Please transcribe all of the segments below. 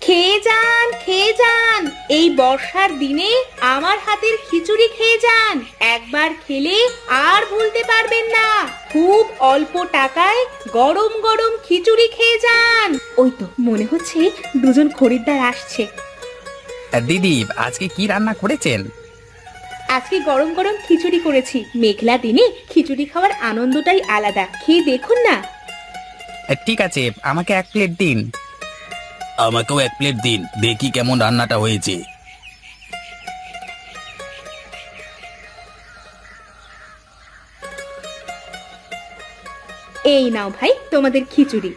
খেয়ে যান, খেয়ে যান, এই বর্ষার দিনে আমার হাতের খিচুড়ি খেয়ে যান। একবার খেলে আর ভুলতে পারবেন না। খুব অল্প টাকায় গরম গরম খিচুড়ি খেয়ে যান। ওই তো মনে হচ্ছে দুজন খরিদ্দার আসছে। দিদি, আজকে কি রান্না করেছেন? আজকে গরম গরম খিচুড়ি করেছি। মেঘলা দিনে খিচুড়ি খাওয়ার আনন্দটাই আলাদা, খেয়ে দেখুন না। ঠিক আছে, আমাকে 1 প্লেট দিন। আমাকেও 1 প্লেট দিন, দেখি কেমন রান্নাটা হয়েছে। এই নাও ভাই তোমাদের খিচুড়ি।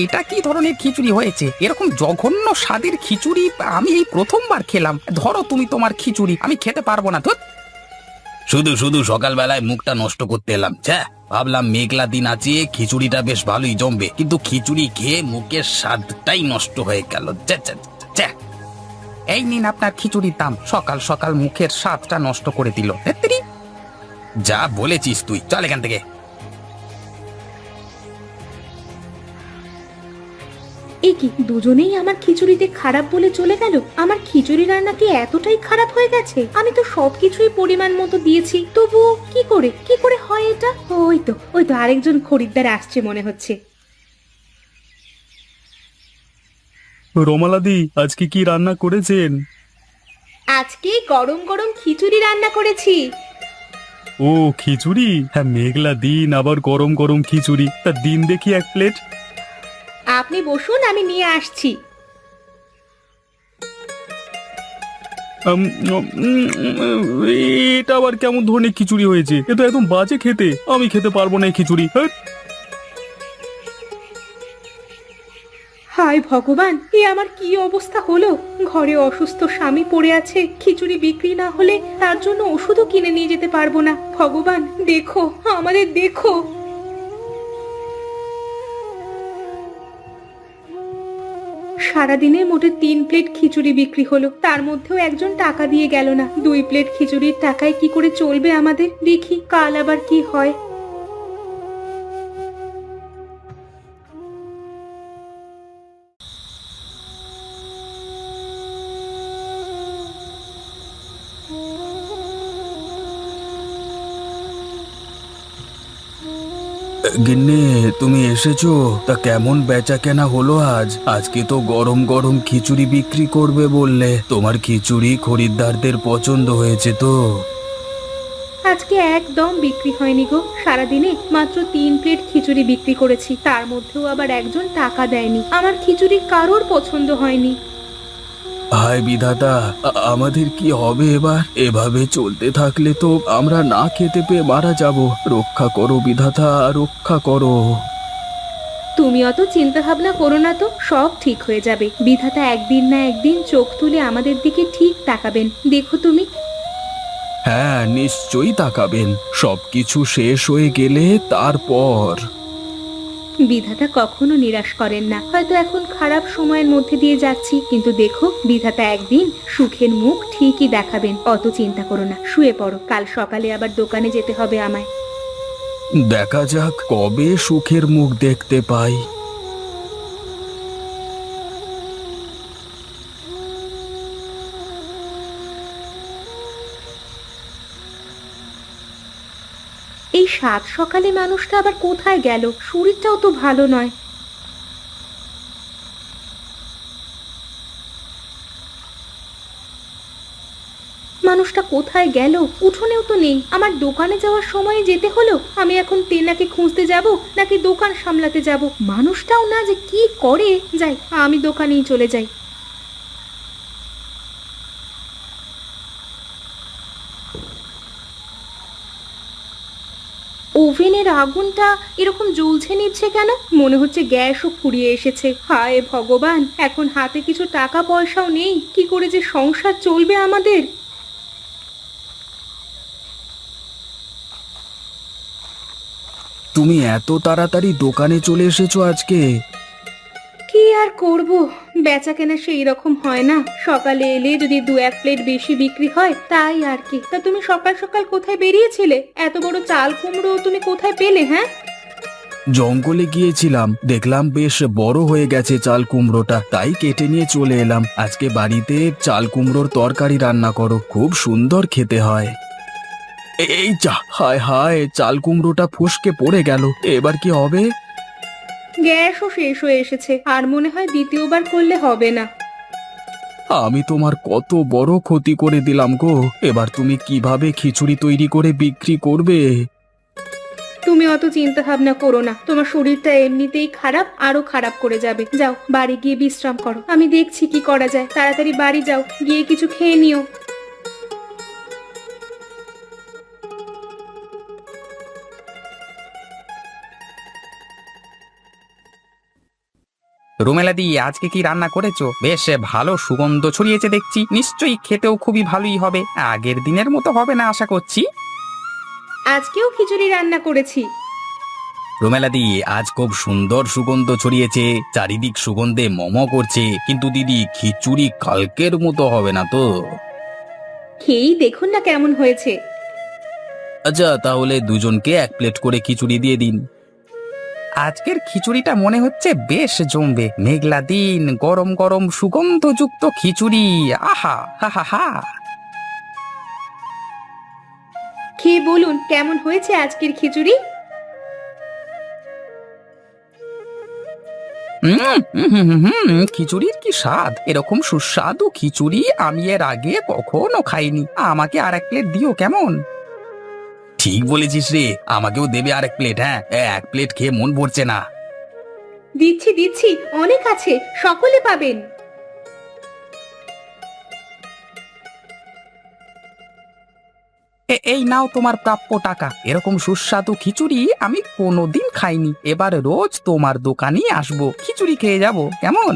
এটা কি ধরনের খিচুড়ি হয়েছে? এরকম জঘন্য স্বাদের খিচুড়ি আমি এই প্রথমবার খেলাম। ধরো তুমি তোমার খিচুড়ি, আমি খেতে পারবো না। ধুৎ, শুধু শুধু সকালবেলায় মুখটা নষ্ট করতে এলাম। ভাবলাম মেঘলা দিন আছে, খিচুড়িটা বেশ ভালোই জমবে, কিন্তু খিচুড়ি খেয়ে মুখের স্বাদটাই নষ্ট হয়ে গেল। ছ্যা, ছ্যা, ছ্যা। এই নিন আপনার খিচুড়ির দাম। সকাল সকাল মুখের স্বাদটা নষ্ট করে দিল। ধ্যাত্তেরি। যা বলেছিস তুই, চল এখান থেকে। এ কি, দুজনেই আমার খিচুড়িতে খারাপ বলে চলে গেল? আমার খিচুড়ি রান্না কি এতটাই খারাপ হয়ে গেছে? আমি তো সবকিছুই পরিমাণ মতো দিয়েছি, তবুও কি করে হয় এটা? ওই তো আরেকজন খরিদ্দার আসছে মনে হচ্ছে। রমালাদি, আজকে কি রান্না করেছেন? আজকে গরম গরম খিচুড়ি রান্না করেছি। ও, খিচুড়ি? হ্যাঁ, মেঘলা দিন আবার গরম গরম খিচুড়ি। তা দিন দেখি 1 প্লেট। আপনি বসুন, আমি নিয়ে আসছি। উম, এটা আবার কেমন ধরনের খিচুড়ি হয়েছে? এ তো একদম বাজে খেতে। আমি খেতে পারবো না এই খিচুড়ি। হ্যাঁ। হায় ভগবান, এ আমার কি অবস্থা হলো! ঘরে অসুস্থ স্বামী পড়ে আছে, খিচুড়ি বিক্রি না হলে তার জন্য ওষুধও কিনে নিয়ে যেতে পারবো না। ভগবান দেখো, আমাদের দেখো। সারাদিনে মোটে 3 প্লেট খিচুড়ি বিক্রি হলো, তার মধ্যেও একজন টাকা দিয়ে গেল না। 2 প্লেট খিচুড়ির টাকায় কি করে চলবে আমাদের? দেখি কাল আবার কি হয়। গিন্নি, তুমি এসেছো? তা কেমন বেচা কেনা হলো আজ? আজকে তো গরম গরম খিচুড়ি বিক্রি করবে বললে। তোমার খিচুড়ি খরিদ্দারদের পছন্দ হয়েছে তো? আজকে একদম বিক্রি হয়নি গো। সারাদিনে মাত্র 3 প্লেট খিচুড়ি বিক্রি করেছি, তার মধ্যেও আবার একজন টাকা দেয়নি। আমার খিচুড়ি কারোর পছন্দ হয়নি। হায় বিধাতা, আমাদের কি হবে এবার? এভাবে চলতে থাকলে তো আমরা না খেতে পেয়ে মারা যাব। রক্ষা করো বিধাতা, রক্ষা করো। তুমি অত চিন্তা ভাবনা করো না তো, সব ঠিক হয়ে যাবে। বিধাতা একদিন না একদিন চোখ তুলে আমাদের দিকে ঠিক তাকাবেন, দেখো তুমি। হ্যাঁ, নিশ্চয়ই তাকাবেন। সবকিছু শেষ হয়ে গেলে তারপর। বিধাতা কখনো নিরাশ করেন না। হয়তো এখন খারাপ সময়ের মধ্যে দিয়ে যাচ্ছি, কিন্তু দেখো বিধাতা একদিন সুখের মুখ ঠিকই দেখাবেন। অত চিন্তা করো না, শুয়ে পড়ো। কাল সকালে আবার দোকানে যেতে হবে আমায়। দেখা যাক কবে সুখের মুখ দেখতে পাই। এই সাত সকালে মানুষটা আবার কোথায় গেল? শরীরটাও তো ভালো নয়। মানুষটা কোথায় গেল? উঠোনেও তো নেই। আমার দোকানে যাওয়ার সময় যেতে হলো। আমি এখন তেনাকে খুঁজতে যাব নাকি দোকান সামলাতে যাব? মানুষটাও না যে কি করে। যাই, আমি দোকানেই চলে যাই। ওভেনের আগুনটা এরকম জ্বলছে নিচ্ছে কেন? মনে হচ্ছে গ্যাসও ফুরিয়ে এসেছে। হায় ভগবান, এখন হাতে কিছু টাকা পয়সাও নেই, কি করে যে সংসার চলবে আমাদের! তুমি এত তাড়াতাড়ি দোকানে চলে এসেছো আজকে? কি আর করব, বেচা কেনা সেই রকম হয় না। সকালে এলে যদি 2-1 প্লেট বেশি বিক্রি হয় তাই আর কি। তা তুমি সকাল সকাল কোথায় বেরিয়েছিলে? এত বড় চাল কুমড়ো তুমি কোথায় পেলে? হ্যাঁ, জঙ্গলে গিয়েছিলাম, দেখলাম বেশ বড় হয়ে গেছে চাল কুমড়োটা, তাই কেটে নিয়ে চলে এলাম। আজকে বাড়িতে চাল কুমড়োর তরকারি রান্না করো, খুব সুন্দর খেতে হয়। এই যা, হায় হায়, চাল কুমড়োটা ফসকে পড়ে গেল, এবার কি হবে? গ্যাসও শেষ হয়ে এসেছে, আর মনে হয় দ্বিতীয়বার করলে হবে না। আমি তোমার কত বড় ক্ষতি করে দিলাম গো, এবার তুমি কিভাবে খিচুড়ি তৈরি করে বিক্রি করবে? তুমি অত চিন্তা ভাবনা করো না, তোমার শরীরটা এমনিতেই খারাপ, আরো খারাপ করে যাবে। যাও বাড়ি গিয়ে বিশ্রাম করো, আমি দেখছি কি করা যায়। তাড়াতাড়ি বাড়ি যাও, গিয়ে কিছু খেয়ে নিও। রুমেলাদি, আজকে কি রান্না করেছো? বেশ ভালো সুগন্ধ ছড়িয়েছে দেখছি, নিশ্চয়ই খেতেও খুবই ভালোই হবে। আগের দিনের মতো হবে না আশা করছি। আজকেও খিচুড়ি রান্না করেছি। রুমেলাদি, আজ খুব সুন্দর সুগন্ধ ছড়িয়েছে, চারিদিক সুগন্ধে মম করছে, কিন্তু দিদি খিচুড়ি কালকের মতো হবে না তো? খেয়েই দেখুন না কেমন হয়েছে। আচ্ছা, তাহলে দুজনকে এক প্লেট করে খিচুড়ি দিয়ে দিন। আজকের খিচুড়িটা মনে হচ্ছে বেশ জমবে। মেঘলা দিন, গরম গরম সুগন্ধযুক্ত খিচুড়ি, আহা হা হা হা। খেয়ে বলুন কেমন হয়েছে আজকের খিচুড়ি। খিচুড়ির কি স্বাদ! এরকম সুস্বাদু খিচুড়ি আমি এর আগে কখনো খাইনি। আমাকে আর এক প্লেট দিও কেমন? ঠিক বলেছিস রে, আমাকেও দেবে আর এক প্লেট। হ্যাঁ, এক প্লেট খেয়ে মন ভরছে না। দিচ্ছি দিচ্ছি, অনেক আছে, সকলে পাবেন। এই নাও তোমার প্রাপ্য টাকা। এরকম সুস্বাদু খিচুড়ি আমি কোনোদিন খাইনি। এবার রোজ তোমার দোকানেই আসবো, খিচুড়ি খেয়ে যাব কেমন?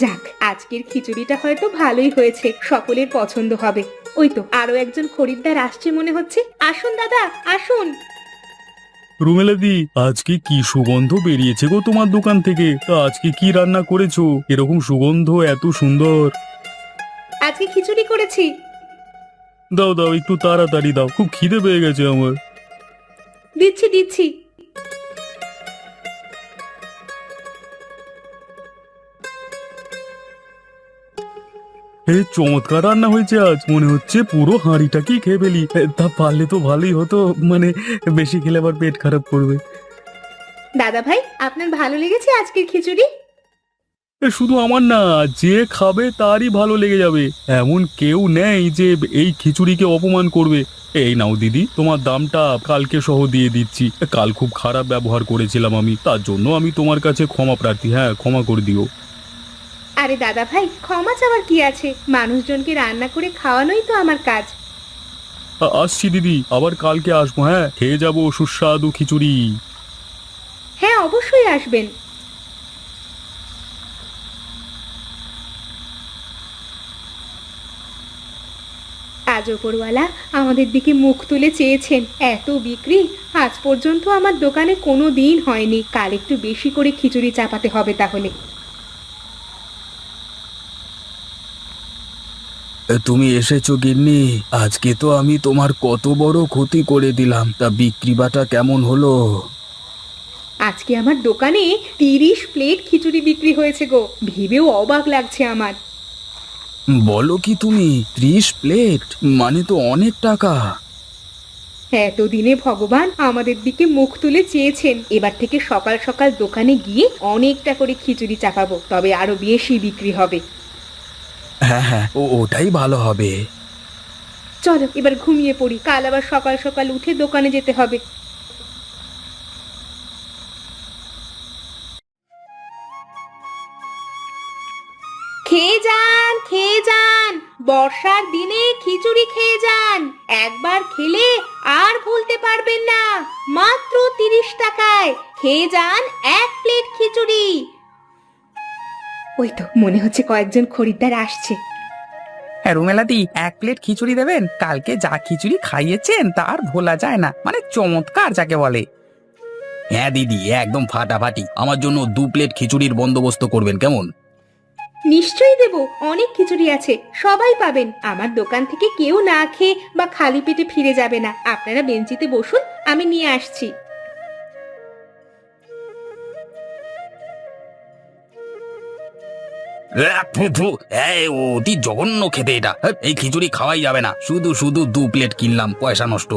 যাক, আজকের খিচুড়িটা হয়তো ভালোই হয়েছে, সকলের পছন্দ হবে। ওই তো আরো একজন খরিদ্দার আসছে মনে হচ্ছে। আসুন দাদা, আসুন। রুমেলাদি, আজকে কি সুগন্ধ বেরিয়েছে গো তোমার দোকান থেকে? তা আজকে কি রান্না করেছো? এরকম সুগন্ধ এত সুন্দর। আজকে খিচুড়ি করেছি। দাও দাও, একটু তাড়াতাড়ি দাও, খুব খিদে পেয়ে গেছে আমার। দিচ্ছি দিচ্ছি। চমৎকার রান্না হয়েছে আজ, মনে হচ্ছে পুরো হাঁড়িটাকেই খেয়ে ফেলি। তা পারলে তো ভালোই হতো, মানে বেশি খেলে আবার পেট খারাপ করবে। দাদা ভাই, আপনার ভালো লেগেছে আজকের খিচুড়ি? শুধু আমার না, যে খাবে তারই ভালো লেগে যাবে, এমন কেউ নেই যে এই খিচুড়িকে অপমান করবে। এই নাও দিদি, তোমার দামটা কালকে সহ দিয়ে দিচ্ছি। কাল খুব খারাপ ব্যবহার করেছিলাম আমি, তার জন্য আমি তোমার কাছে ক্ষমা প্রার্থী। হ্যাঁ, ক্ষমা করে দিও। আরে দাদা ভাই, ক্ষমা চাওয়ার কি আছে? মানুষজনকে রান্না করে খাওয়ানোই তো আমার কাজ। আসছি দিদি, আবার কালকে আসবো। হ্যাঁ, খেয়ে যাবো সুস্বাদু খিচুড়ি। হ্যাঁ, অবশ্যই আসবেন। আজ ওপরওয়ালা আমাদের দিকে মুখ তুলে চেয়েছেন। এত বিক্রি আজ পর্যন্ত আমার দোকানে কোনো দিন হয়নি। কাল একটু বেশি করে খিচুড়ি চাপাতে হবে তাহলে। তুমি এসেছো গিন্নি, আজকে তো আমি তোমার কত বড় ক্ষতি করে দিলাম। তা বিক্রি বাটা কেমন হলো? আজকে আমার দোকানে 30 প্লেট খিচুড়ি বিক্রি হয়েছে গো, ভেবেও অবাক লাগছে আমার। বলো কি তুমি, 30 প্লেট? মানে তো অনেক টাকা। এতদিনে ভগবান আমাদের দিকে মুখ তুলে চেয়েছেন। এবার থেকে সকাল সকাল দোকানে গিয়ে অনেকটা করে খিচুড়ি চাপাবো, তবে আরো বেশি বিক্রি হবে। হ্যাঁ হ্যাঁ, ওটাই ভালো হবে। চলো এবার ঘুমিয়ে পড়ি, কাল আবার সকাল সকাল উঠে দোকানে যেতে হবে। খেয়ে যান, খেয়ে যান, বর্ষার দিনে খিচুড়ি খেয়ে যান। একবার খেলে আর ভুলতে পারবেন না। মাত্র 30 টাকায় খেয়ে যান এক প্লেট খিচুড়ি। ওই তো মনে হচ্ছে কয়েকজন খরিদ্দার আসছে। হ্যাঁ রুমেলাদি, এক প্লেট খিচুড়ি দেবেন। কালকে যা খিচুড়ি খাইয়েছেন তার ভোলা যায় না, মানে চমৎকার যাকে বলে। হ্যাঁ দিদি, একদম ফাটাফাটি। আমার জন্য 2 প্লেট খিচুড়ির বন্দোবস্ত করবেন কেমন? নিশ্চয়ই দেব, অনেক খিচুড়ি আছে, সবাই পাবেন। আমার দোকান থেকে কেউ না খেয়ে বা খালি পেটে ফিরে যাবে না। আপনারা বেঞ্চিতে বসুন, আমি নিয়ে আসছি। অতি জঘন্য খেতে এটা। এই খিচুড়ি খাওয়াই যাবে না, শুধু শুধু 2 প্লেট কিনলাম, পয়সা নষ্ট।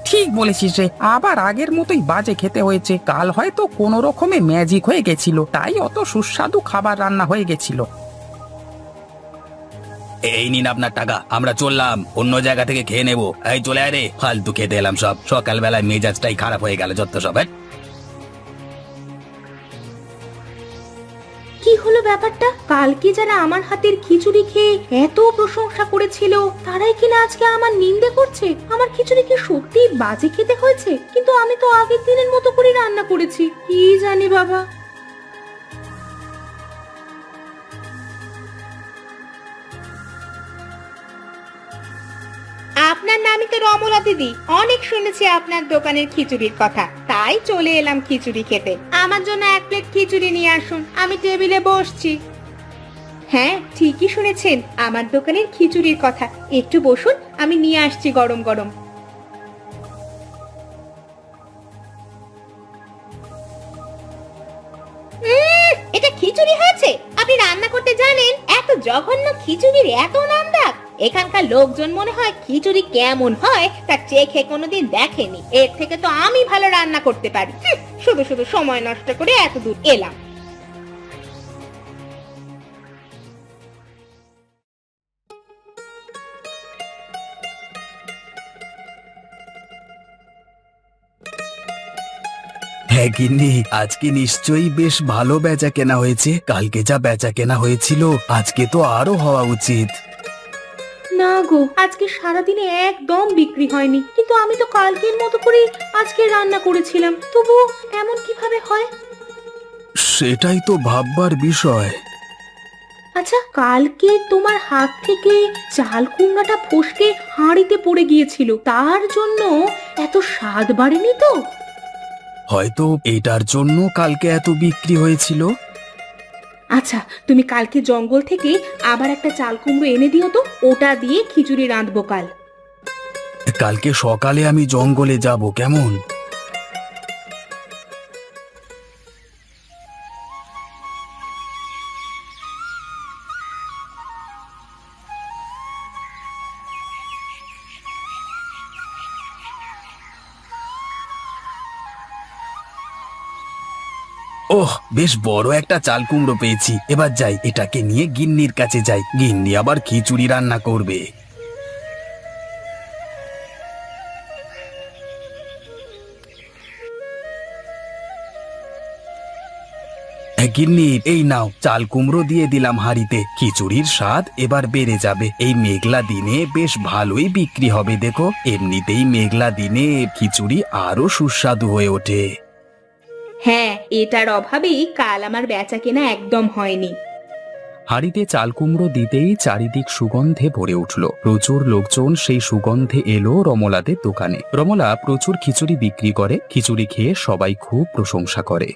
ঠিক বলেছিস রে, আবার আগের মতোই বাজে খেতে হয়েছে। কাল হয়তো কোনো রকমে ম্যাজিক হয়ে গেছিল, তাই অত সুস্বাদু খাবার রান্না হয়ে গেছিল। এই নিন আপনার টাকা, আমরা চললাম, অন্য জায়গা থেকে খেয়ে নেবো। এই চলে আয় রে, ফালতু খেতে এলাম সব, সকালবেলায় মেজাজটাই খারাপ হয়ে গেল যত সব। কি হলো ব্যাপারটা? কালকে যারা আমার হাতের খিচুড়ি খেয়ে এত প্রশংসা করেছিল, তারাই কিনা আজকে আমার নিন্দে করছে। আমার খিচুড়ি কি সত্যি বাজে খেতে হয়েছে? কিন্তু আমি তো আগের দিনের মতো করে রান্না করেছি। কি জানি বাবা। আপনার নামই তো রমলা দিদি, অনেক শুনেছি আপনার দোকানের খিচুড়ির কথা, তাই চলে এলাম খিচুড়ি খেতে। আমার জন্য 1 প্লেট খিচুড়ি নিয়ে আসুন, আমি টেবিলে বসছি। হ্যাঁ, ঠিকই শুনেছেন, আমার দোকানের খিচুড়ির কথা। একটু বসুন, আমি নিয়ে আসছি গরম গরম। এটা খিচুড়ি হয়েছে? আপনি রান্না করতে জানেন? এত জঘন্য খিচুড়ির এত নাম ডাক! এখানকার লোকজন মনে হয় খিচুড়ি কেমন হয় তা চেখে কোনোদিন দেখেনি। এর থেকে তো আমি ভালো রান্না করতে পারি। শুধু শুধু সময় নষ্ট করে এত দূর এলাম। হ্যাঁ গিন্নি, আজকে নিশ্চয়ই বেশ ভালো বেচা কেনা হয়েছে। কালকে যা বেচা কেনা হয়েছিল, আজকে তো আরো হওয়া উচিত। না গো, আজকে সারাদিনে একদম বিক্রি হয়নি। কিন্তু আমি তো কালকের মতো করে আজকে রান্না করেছিলাম, তবু এমন কিভাবে হয়? সেটাই তো ভাববার বিষয়। আচ্ছা, কালকে তোমার হাত থেকে চাল কুমড়াটা ফসকে হাঁড়িতে পড়ে গিয়েছিল, তার জন্য এত স্বাদ বাড়েনি তো? হয়তো এটার জন্য কালকে এত বিক্রি হয়েছিল। আচ্ছা, তুমি কালকে জঙ্গল থেকে আবার একটা চাল কুমড়ো এনে দিও তো, ওটা দিয়ে খিচুড়ি রাঁধবো কাল। কালকে সকালে আমি জঙ্গলে যাব, কেমন? ওহ, বেশ বড় একটা চাল কুমড়ো পেয়েছি। এবার যাই, এটাকে নিয়ে গিন্নির কাছে যাই, গিন্নি আবার খিচুড়ি রান্না করবে। গিন্নি, এই নাও, চাল কুমড়ো দিয়ে দিলাম হাঁড়িতে। খিচুড়ির স্বাদ এবার বেড়ে যাবে। এই মেঘলা দিনে বেশ ভালোই বিক্রি হবে দেখো। এমনিতেই মেঘলা দিনে খিচুড়ি আরো সুস্বাদু হয়ে ওঠে। হ্যাঁ, এটার অভাবেই কাল আমার বেচা কেনা একদম হয়নি। হাঁড়িতে চাল কুমড়ো দিতেই চারিদিক সুগন্ধে ভরে উঠল। প্রচুর লোকজন সেই সুগন্ধে এলো রমলাদের দোকানে। রমলা প্রচুর খিচুড়ি বিক্রি করে, খিচুড়ি খেয়ে সবাই খুব প্রশংসা করে।